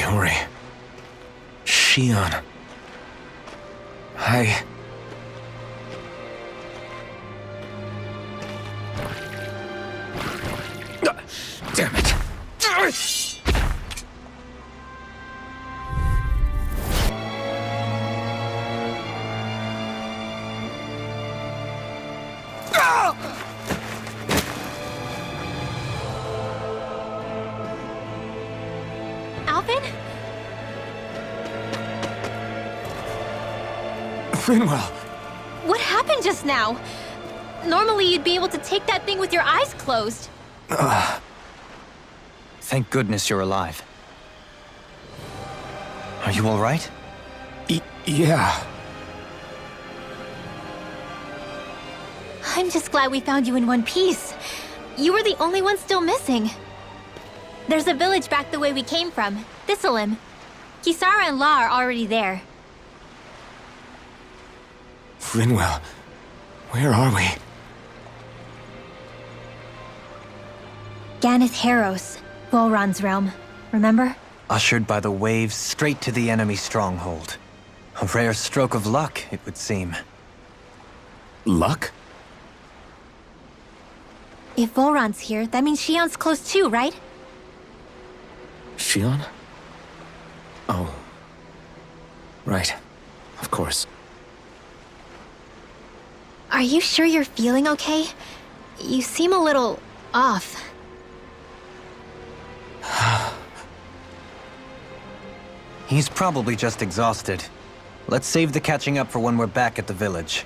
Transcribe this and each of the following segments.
Yuri. Shion. Damn it. Alvin? Finwell. What happened just now? Normally you'd be able to take that thing with your eyes closed. Thank goodness you're alive. Are you all right? Yeah. I'm just glad we found you in one piece. You were the only one still missing. There's a village back the way we came from, Thistleim. Kisara and La are already there. Finwell. Where are we? Ganeth Haros, Volron's realm, remember? Ushered by the waves straight to the enemy stronghold. A rare stroke of luck, it would seem. Luck? If Volron's here, that means Shion's close too, right? Shion? Oh. Right. Of course. Are you sure you're feeling okay? You seem a little off. He's probably just exhausted. Let's save the catching up for when we're back at the village.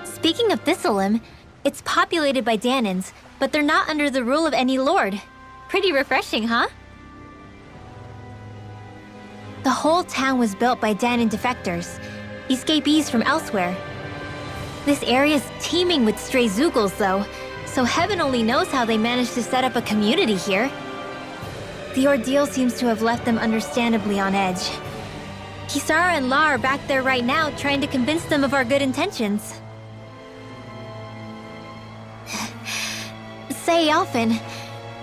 Speaking of Thistleim, it's populated by Danans, but they're not under the rule of any lord. Pretty refreshing, huh? The whole town was built by Danan defectors, escapees from elsewhere. This area's teeming with stray Zeugles, though, so heaven only knows how they managed to set up a community here. The ordeal seems to have left them understandably on edge. Kisara and La are back there right now trying to convince them of our good intentions. Say, Alphen,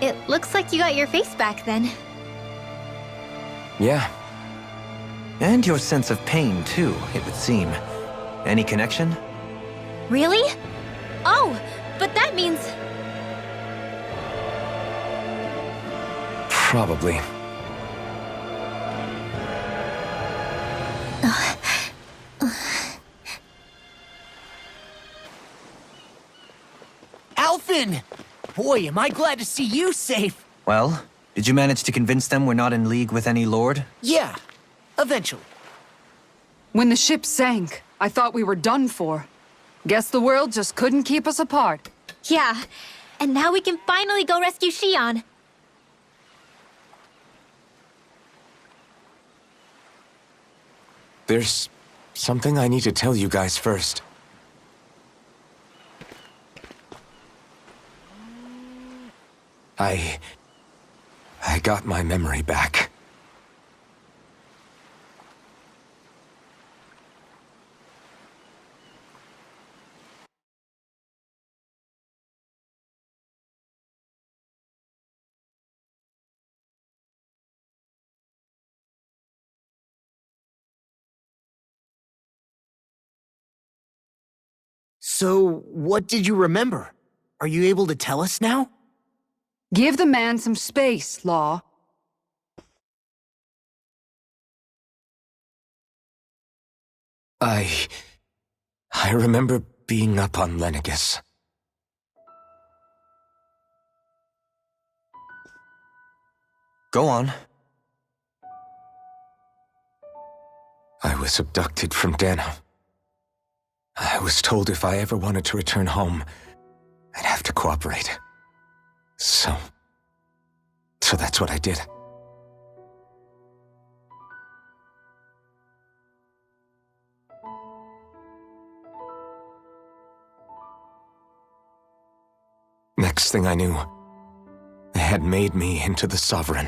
it looks like you got your face back then. Yeah. And your sense of pain, too, it would seem. Any connection? Really? Oh, but that means... Probably. Alphen! Boy, am I glad to see you safe. Well, did you manage to convince them we're not in league with any lord? Yeah, eventually. When the ship sank, I thought we were done for. Guess the world just couldn't keep us apart. Yeah, and now we can finally go rescue Shion. There's something I need to tell you guys first. I got my memory back. So, what did you remember? Are you able to tell us now? Give the man some space, Law. I remember being up on Lenegus. Go on. I was abducted from Dana. I was told if I ever wanted to return home, I'd have to cooperate. So that's what I did. Next thing I knew, they had made me into the Sovereign.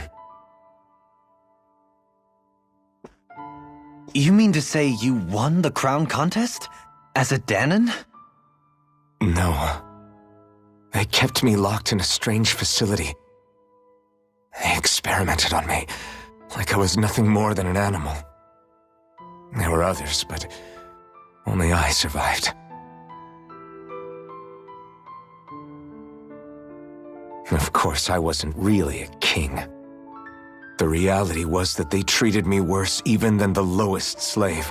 You mean to say you won the crown contest? As a Danon? No. They kept me locked in a strange facility. They experimented on me, like I was nothing more than an animal. There were others, but only I survived. Of course, I wasn't really a king. The reality was that they treated me worse even than the lowest slave.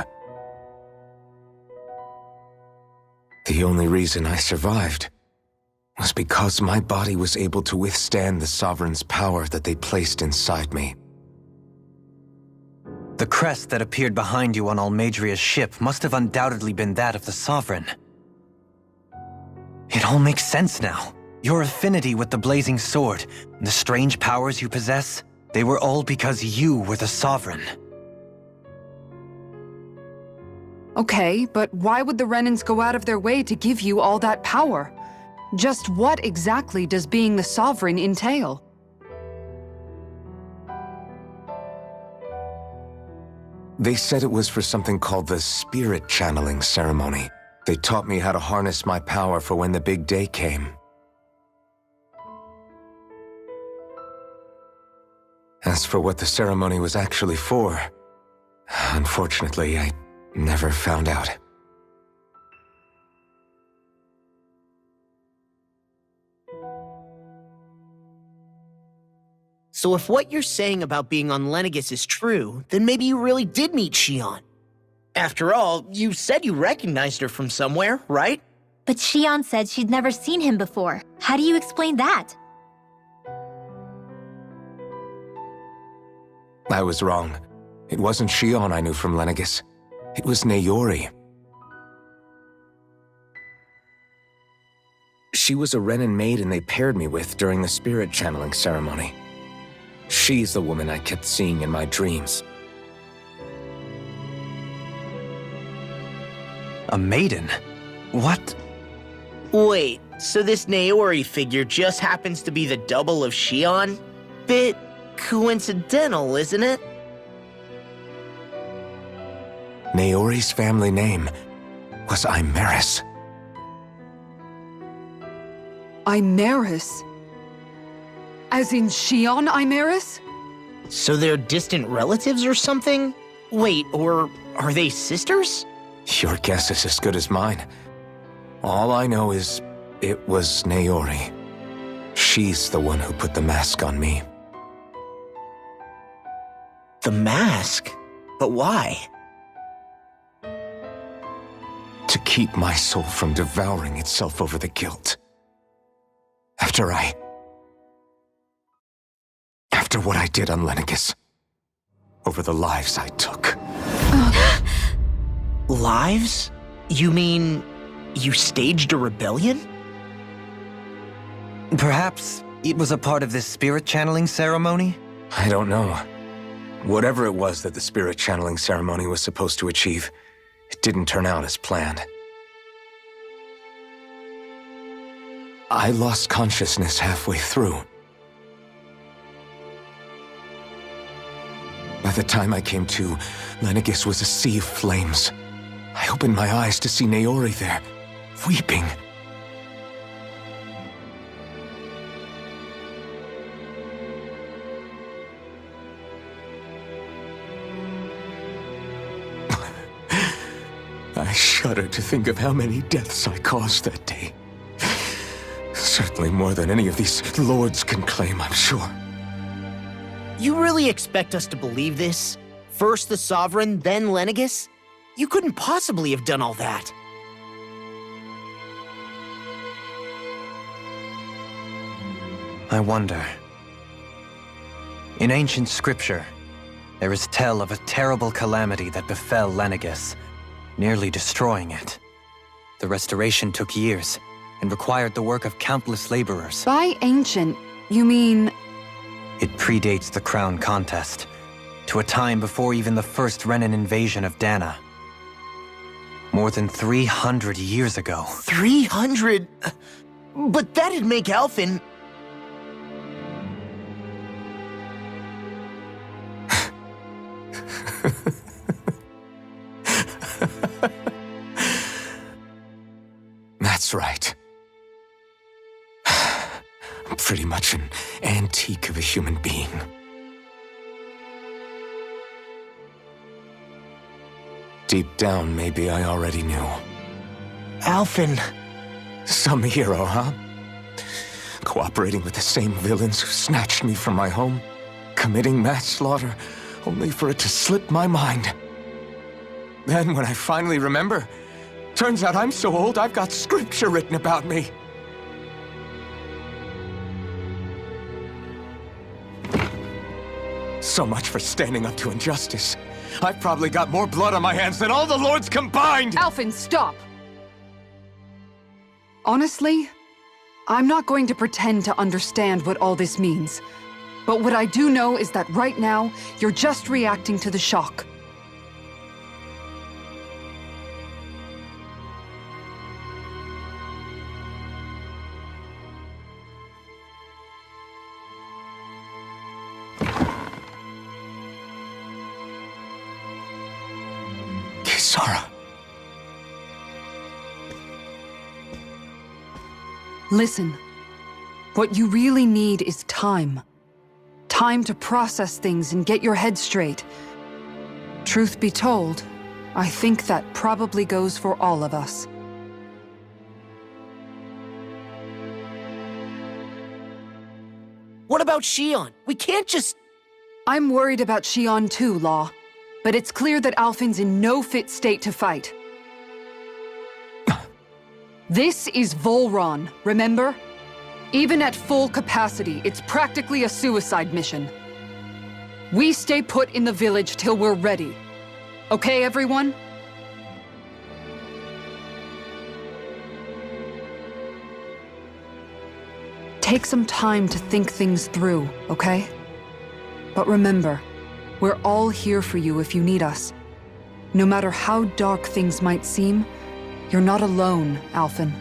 The only reason I survived was because my body was able to withstand the Sovereign's power that they placed inside me. The crest that appeared behind you on Almadria's ship must have undoubtedly been that of the Sovereign. It all makes sense now. Your affinity with the Blazing Sword, and the strange powers you possess, they were all because you were the Sovereign. Okay, but why would the Renans go out of their way to give you all that power? Just what exactly does being the Sovereign entail? They said it was for something called the Spirit Channeling Ceremony. They taught me how to harness my power for when the big day came. As for what the ceremony was actually for, unfortunately, I never found out. So if what you're saying about being on Lenegis is true, then maybe you really did meet Xion. After all, you said you recognized her from somewhere, right? But Xion said she'd never seen him before. How do you explain that? I was wrong. It wasn't Xion I knew from Lenegis. It was Naori. She was a Renan maiden they paired me with during the spirit channeling ceremony. She's the woman I kept seeing in my dreams. A maiden? What? Wait, so this Naori figure just happens to be the double of Xion? Bit coincidental, isn't it? Naori's family name was Imeris. Imeris? As in Xion Imeris? So they're distant relatives or something? Wait, or are they sisters? Your guess is as good as mine. All I know is it was Naori. She's the one who put the mask on me. The mask? But why? To keep my soul from devouring itself over the guilt. After what I did on Lenegis. Over the lives I took. Lives? You mean you staged a rebellion? Perhaps it was a part of this spirit channeling ceremony? I don't know. Whatever it was that the spirit channeling ceremony was supposed to achieve, it didn't turn out as planned. I lost consciousness halfway through. By the time I came to, Lenegis was a sea of flames. I opened my eyes to see Naori there, weeping. I shudder to think of how many deaths I caused that day. Certainly more than any of these lords can claim, I'm sure. You really expect us to believe this? First the Sovereign, then Lenegis? You couldn't possibly have done all that. I wonder. In ancient scripture, there is tell of a terrible calamity that befell Lenegis, nearly destroying it. The restoration took years, and required the work of countless laborers. By ancient, you mean... It predates the crown contest, to a time before even the first Renan invasion of Dana. More than 300 years ago. 300? But that'd make Alphen... That's right. I'm pretty much an antique of a human being. Deep down, maybe I already knew. Alphen. Some hero, huh? Cooperating with the same villains who snatched me from my home, committing mass slaughter, only for it to slip my mind. Then, when I finally remember, turns out I'm so old I've got scripture written about me. So much for standing up to injustice. I've probably got more blood on my hands than all the lords combined! Alphen, stop! Honestly, I'm not going to pretend to understand what all this means. But what I do know is that right now, you're just reacting to the shock. Kisara. Listen, what you really need is time. Time to process things and get your head straight. Truth be told, I think that probably goes for all of us. What about Shion? We can't just... I'm worried about Shion too, Law. But it's clear that Alphen's in no fit state to fight. This is Volron, remember? Even at full capacity, it's practically a suicide mission. We stay put in the village till we're ready. Okay, everyone? Take some time to think things through, okay? But remember, we're all here for you if you need us. No matter how dark things might seem, you're not alone, Alphen.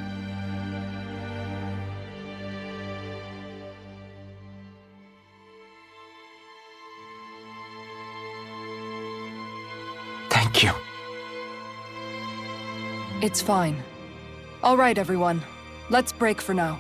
Thank you. It's fine. All right, everyone. Let's break for now.